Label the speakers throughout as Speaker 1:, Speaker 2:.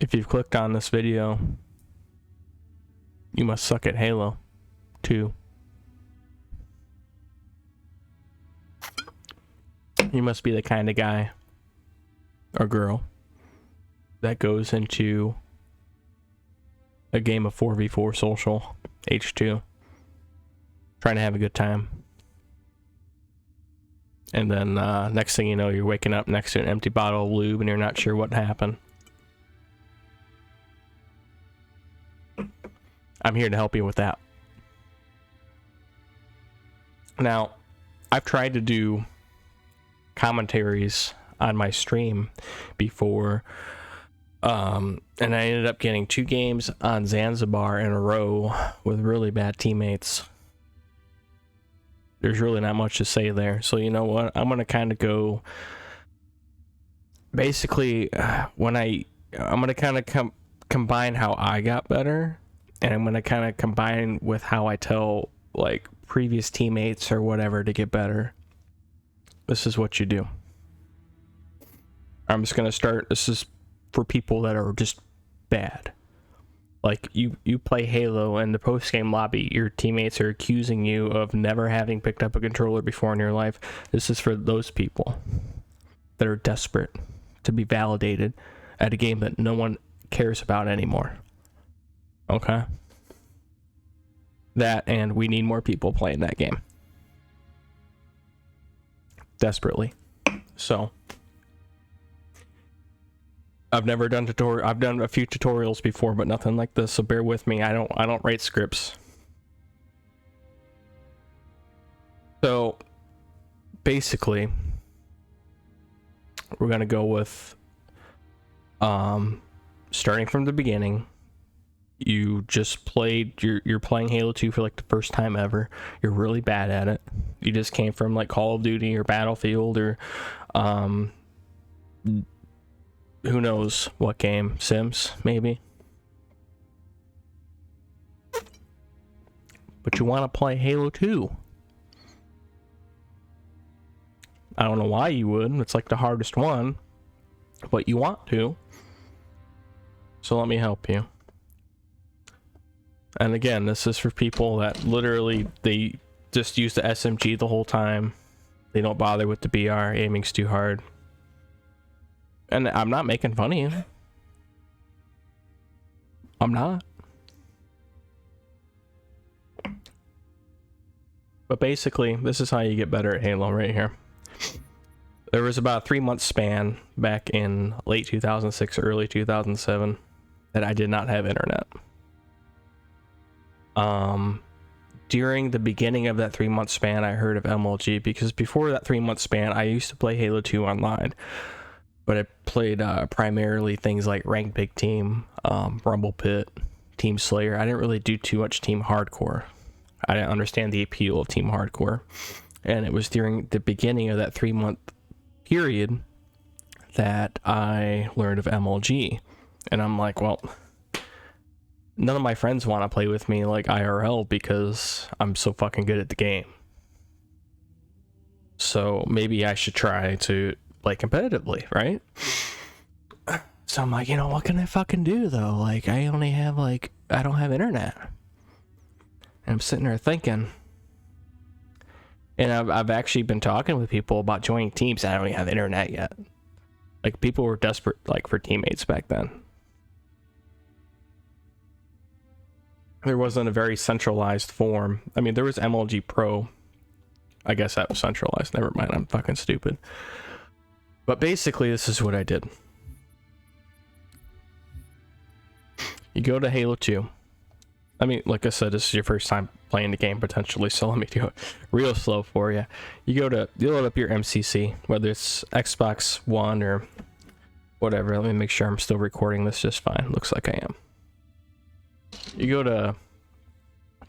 Speaker 1: If you've clicked on this video, you must suck at Halo 2. You must be the kind of guy or girl that goes into a game of 4v4 social, H2, trying to have a good time. And then next thing you know, you're waking up next to an empty bottle of lube and you're not sure what happened. I'm here to help you with that. Now, I've tried to do commentaries on my stream before, and I ended up getting 2 games on Zanzibar in a row with really bad teammates. There's really not much to say there. So you know what? I'm gonna kind of go. Basically, I'm gonna kind of combine how I got better, and I'm gonna kind of combine with how I tell like previous teammates or whatever to get better. This is what you do. I'm just gonna start. This is for people that are just bad. Like you play Halo and the post-game lobby, your teammates are accusing you of never having picked up a controller before in your life. This is for those people that are desperate to be validated at a game that no one cares about anymore. Okay? That, and we need more people playing that game. Desperately. So I've never done I've done a few tutorials before, but nothing like this, so bear with me. I don't write scripts. So basically, we're gonna go with starting from the beginning. You just played, you're playing Halo 2 for like the first time ever. You're really bad at it. You just came from like Call of Duty or Battlefield or who knows what game, Sims maybe. But you want to play Halo 2. I don't know why you would. It's like the hardest one, but you want to. So let me help you. And again, this is for people that literally, they just use the SMG the whole time. They don't bother with the BR, aiming's too hard. And I'm not making fun of you. I'm not. But basically, this is how you get better at Halo right here. There was about a 3-month span back in late 2006, early 2007 that I did not have internet. During the beginning of that 3-month span, I heard of MLG because before that 3-month span, I used to play Halo 2 online. But I played primarily things like Ranked Big Team, Rumble Pit, Team Slayer. I didn't really do too much Team Hardcore. I didn't understand the appeal of Team Hardcore. And it was during the beginning of that 3-month period that I learned of MLG. And I'm like, well, none of my friends want to play with me like IRL because I'm so fucking good at the game. So maybe I should try to play competitively, right? So I'm like, you know, what can I fucking do though? Like, I only have like, I don't have internet. And I'm sitting there thinking, and I've actually been talking with people about joining teams. I don't even have internet yet. Like, people were desperate like for teammates back then. There wasn't a very centralized form. I mean, there was MLG Pro. I guess that was centralized. Never mind, I'm fucking stupid. But basically, this is what I did. You go to Halo 2. I mean, like I said, this is your first time playing the game potentially, so let me do it real slow for you. You load up your MCC, whether it's Xbox One or whatever. Let me make sure I'm still recording this just fine. Looks like I am. You go to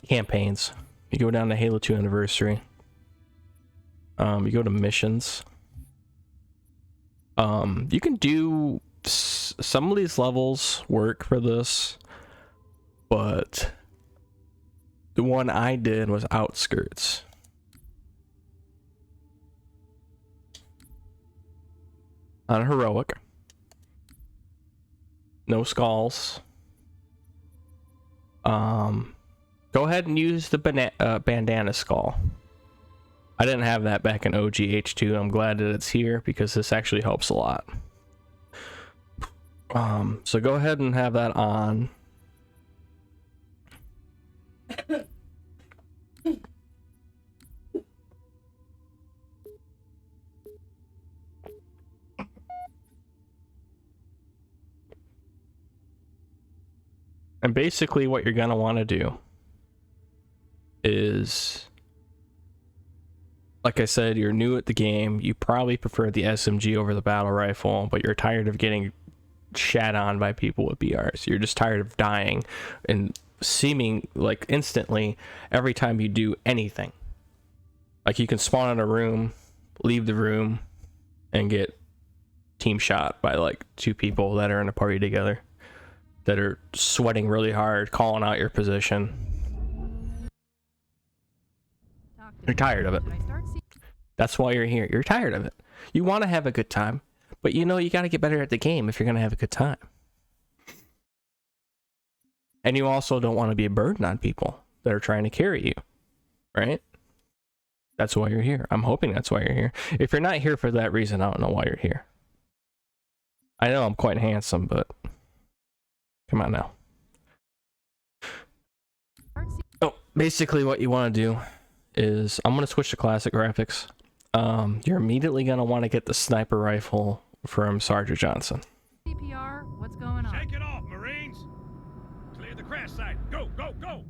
Speaker 1: campaigns. You go down to Halo 2 Anniversary. You go to missions. You can do some of these levels work for this, but the one I did was Outskirts. On Heroic. No skulls. Go ahead and use the bandana skull. I didn't have that back in OGH2. I'm glad that it's here because this actually helps a lot. So go ahead and have that on. And basically what you're going to want to do is, like I said, you're new at the game. You probably prefer the SMG over the battle rifle, but you're tired of getting shat on by people with BRs. You're just tired of dying and seeming like instantly every time you do anything. Like you can spawn in a room, leave the room, and get team shot by like 2 people that are in a party together, that are sweating really hard, calling out your position. You're tired of it. That's why you're here. You're tired of it. You want to have a good time, but you know you got to get better at the game if you're going to have a good time. And you also don't want to be a burden on people that are trying to carry you, right? That's why you're here. I'm hoping that's why you're here. If you're not here for that reason, I don't know why you're here. I know I'm quite handsome, but come on now. Oh, basically what you want to do is, I'm going to switch to classic graphics. You're immediately going to want to get the sniper rifle from Sergeant Johnson.
Speaker 2: CPR, what's going on?
Speaker 3: Shake it off, Marines! Clear the crash site. Go, go, go!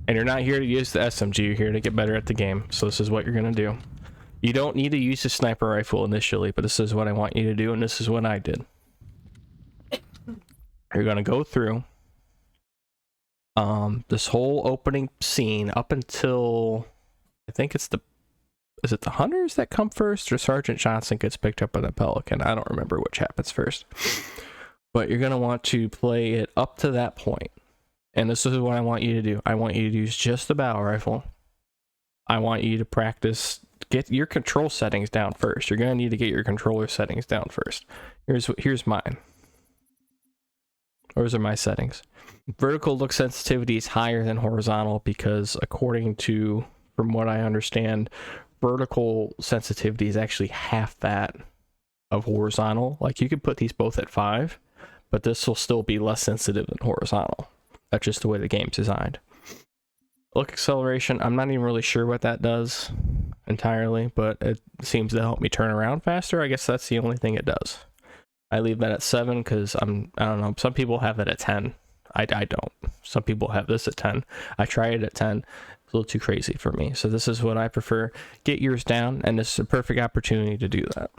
Speaker 1: And you're not here to use the SMG, you're here to get better at the game. So this is what you're going to do. You don't need to use the sniper rifle initially, but this is what I want you to do, and this is what I did. You're going to go through this whole opening scene up until, I think it's is it the hunters that come first, or Sergeant Johnson gets picked up by the Pelican? I don't remember which happens first. But you're going to want to play it up to that point. And this is what I want you to do. I want you to use just the battle rifle. I want you to practice, get your control settings down first. You're going to need to get your controller settings down first. Here's mine. Those are my settings. Vertical look sensitivity is higher than horizontal because, according to, from what I understand, vertical sensitivity is actually half that of horizontal. Like, you could put these both at 5, but this will still be less sensitive than horizontal. That's just the way the game's designed. Look acceleration, I'm not even really sure what that does entirely, but it seems to help me turn around faster. I guess that's the only thing it does. I leave that at 7 because I don't know, some people have it at 10. I don't. Some people have this at 10. I tried it at 10. It's a little too crazy for me. So this is what I prefer. Get yours down, and this is a perfect opportunity to do that.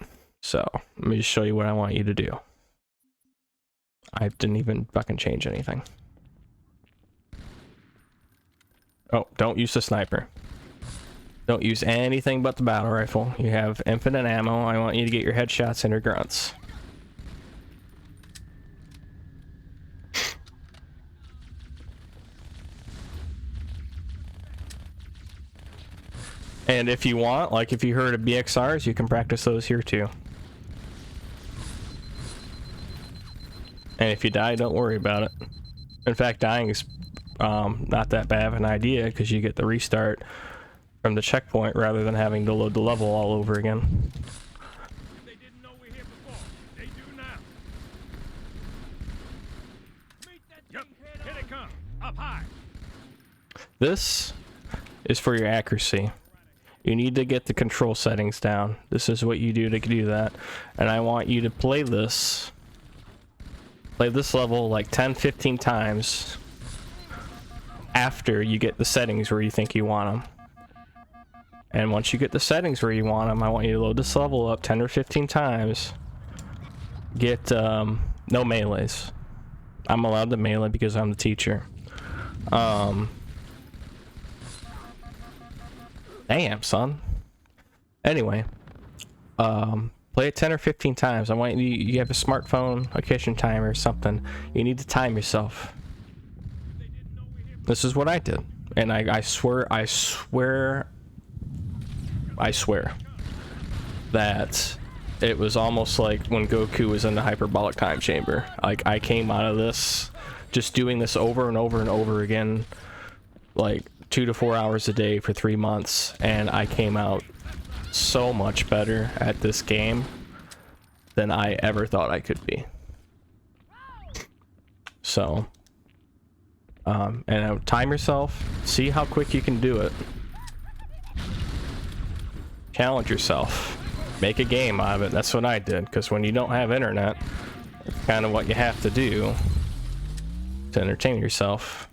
Speaker 1: So let me just show you what I want you to do. I didn't even fucking change anything. Oh, don't use the sniper. Don't use anything but the battle rifle. You have infinite ammo. I want you to get your headshots and your grunts. And if you want, like if you heard of BXRs, you can practice those here too. And if you die, don't worry about it. In fact, dying is not that bad of an idea because you get the restart from the checkpoint rather than having to load the level all over again.
Speaker 3: They didn't know we're here before. They do now. Yep, here they come. Up high.
Speaker 1: This is for your accuracy. You need to get the control settings down. This is what you do to do that. And I want you to play this level like 10-15 times after you get the settings where you think you want them. And once you get the settings where you want them, I want you to load this level up 10 or 15 times. Get no melees. I'm allowed to melee because I'm the teacher. Damn, son. Anyway, play it 10 or 15 times. I want you have a smartphone, a kitchen timer, or something. You need to time yourself. This is what I did, and I swear that it was almost like when Goku was in the hyperbolic time chamber. Like, I came out of this just doing this over and over and over again, like 2 to 4 hours a day for 3 months, and I came out so much better at this game than I ever thought I could be. So and time yourself, see how quick you can do it, challenge yourself, make a game out of it. That's what I did, because when you don't have internet, it's kind of what you have to do to entertain yourself.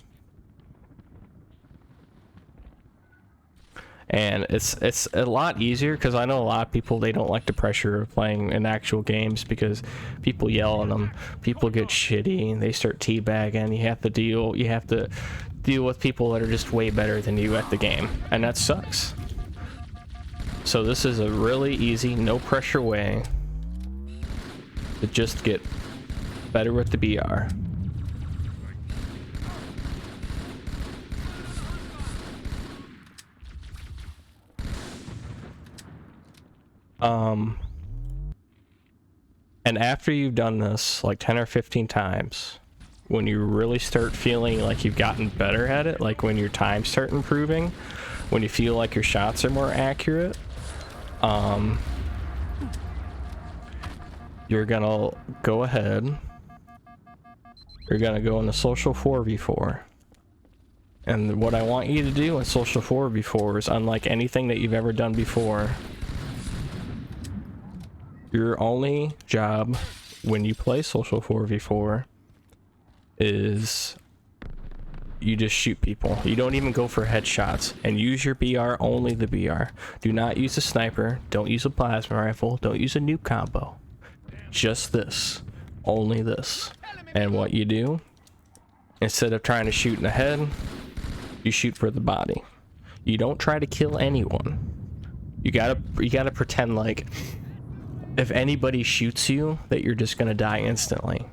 Speaker 1: And it's a lot easier, because I know a lot of people, they don't like the pressure of playing in actual games because people yell at them, people get shitty, and they start teabagging. You have to deal with people that are just way better than you at the game, and that sucks. So this is a really easy, no pressure way to just get better with the BR. And after you've done this like 10 or 15 times, when you really start feeling like you've gotten better at it, like when your times start improving, when you feel like your shots are more accurate, you're gonna go ahead, you're gonna go into social 4v4. And what I want you to do in social 4v4 is, unlike anything that you've ever done before, your only job when you play social 4v4 is you just shoot people. You don't even go for headshots, and use your BR, only the BR. Do not use a sniper, don't use a plasma rifle, don't use a nuke combo. Just this, only this. And what you do, instead of trying to shoot in the head, you shoot for the body. You don't try to kill anyone. You gotta pretend like if anybody shoots you, that you're just gonna die instantly.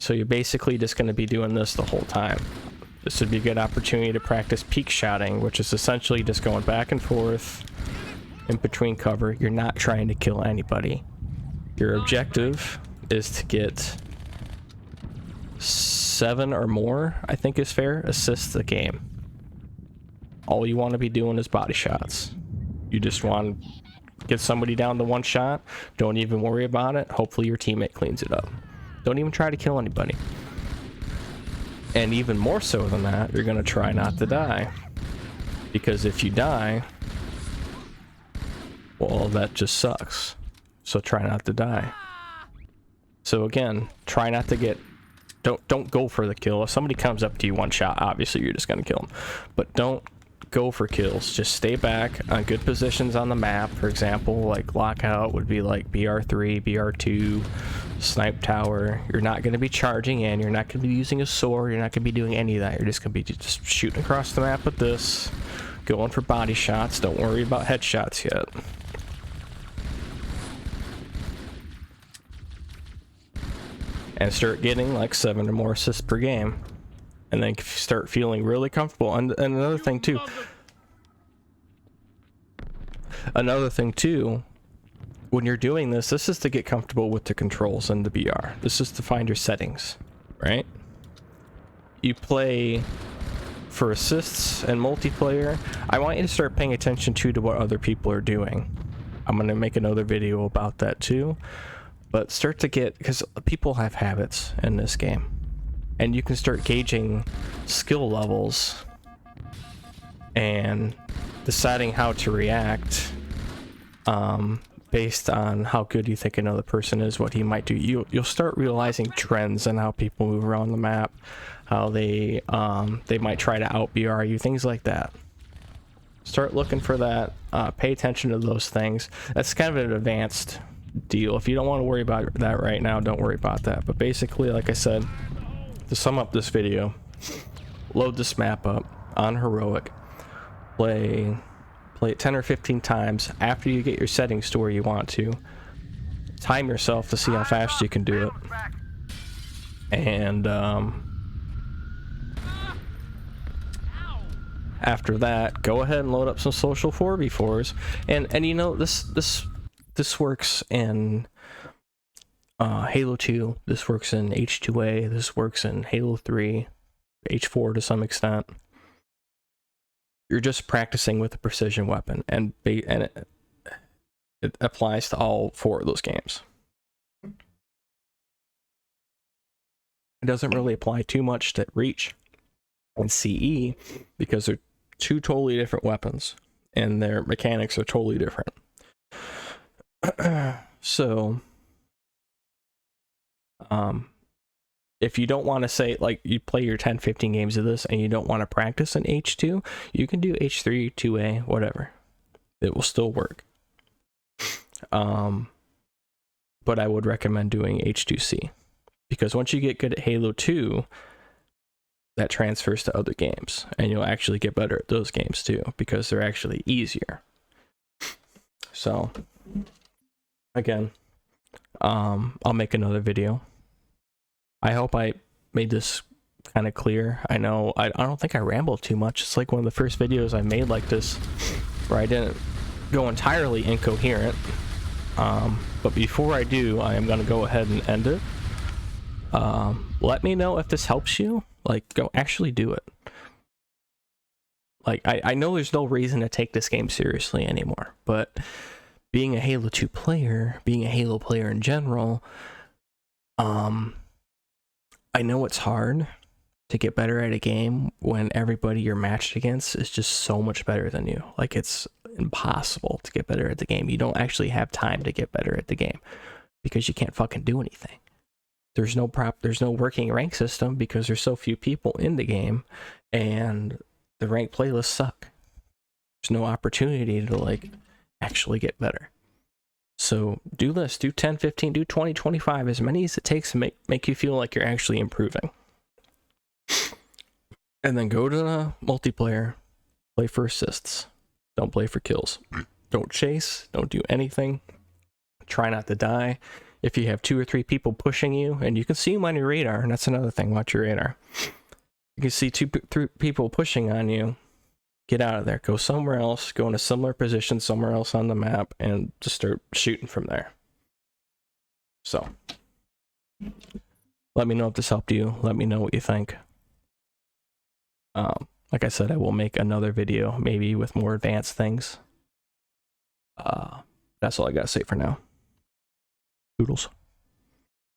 Speaker 1: So you're basically just gonna be doing this the whole time. This would be a good opportunity to practice peek shotting, which is essentially just going back and forth in between cover. You're not trying to kill anybody. Your objective is to get 7 or more, I think is fair, assists a game. All you want to be doing is body shots. You just want to get somebody down to 1 shot. Don't even worry about it. Hopefully your teammate cleans it up. Don't even try to kill anybody. And even more so than that, you're going to try not to die. Because if you die, well, that just sucks. So try not to die. So again, try not to get... Don't go for the kill. If somebody comes up to you 1 shot, obviously you're just going to kill them. But don't go for kills. Just stay back on good positions on the map. For example, like lockout would be like BR3, BR2, snipe tower. You're not going to be charging in. You're not going to be using a sword. You're not going to be doing any of that. You're just going to be just shooting across the map with this, going for body shots. Don't worry about headshots yet. And start getting like 7 or more assists per game. And then start feeling really comfortable. And another thing too, when you're doing this, this is to get comfortable with the controls and the BR. This is to find your settings, right? You play for assists and multiplayer. I want you to start paying attention to what other people are doing. I'm going to make another video about that too. But start to get, because people have habits in this game. And you can start gauging skill levels and deciding how to react based on how good you think another person is, what he might do. You'll start realizing trends in how people move around the map, how they might try to out BR you, things like that. Start looking for that. Pay attention to those things. That's kind of an advanced deal. If you don't want to worry about that right now, don't worry about that. But basically, like I said, to sum up this video, load this map up on heroic, play it 10 or 15 times after you get your settings to where you want to. Time yourself to see how fast you can do it. And after that, go ahead and load up some social 4v4s. And you know, this this works in Halo 2, this works in H2A, this works in Halo 3, H4 to some extent. You're just practicing with a precision weapon, and it applies to all 4 of those games. It doesn't really apply too much to Reach and CE because they're 2 totally different weapons and their mechanics are totally different. So if you don't want to say, like, you play your 10-15 games of this and you don't want to practice in H2, you can do H3, 2A, whatever. It will still work. But I would recommend doing H2C, because once you get good at Halo 2, that transfers to other games, and you'll actually get better at those games too, because they're actually easier. So, again, I'll make another video. I hope I made this kind of clear. I know I don't think I rambled too much. It's like one of the first videos I made like this where I didn't go entirely incoherent. But before I do, I am going to go ahead and end it. Let me know if this helps you. Like, go actually do it. Like, I know there's no reason to take this game seriously anymore, but being a Halo 2 player, being a Halo player in general, I know it's hard to get better at a game when everybody you're matched against is just so much better than you. Like, it's impossible to get better at the game. You don't actually have time to get better at the game because you can't fucking do anything. There's no working rank system because there's so few people in the game, and the rank playlists suck. There's no opportunity to, like, actually get better. So do this, do 10, 15, do 20, 25, as many as it takes to make you feel like you're actually improving. And then go to the multiplayer, play for assists. Don't play for kills. Don't chase, don't do anything. Try not to die. If you have 2 or 3 people pushing you, and you can see them on your radar, and that's another thing, watch your radar. You can see 2, 3 people pushing on you, get out of there, go somewhere else, go in a similar position somewhere else on the map, and just start shooting from there. So, let me know if this helped you. Let me know what you think. Like I said, I will make another video, maybe with more advanced things. That's all I gotta say for now. Doodles.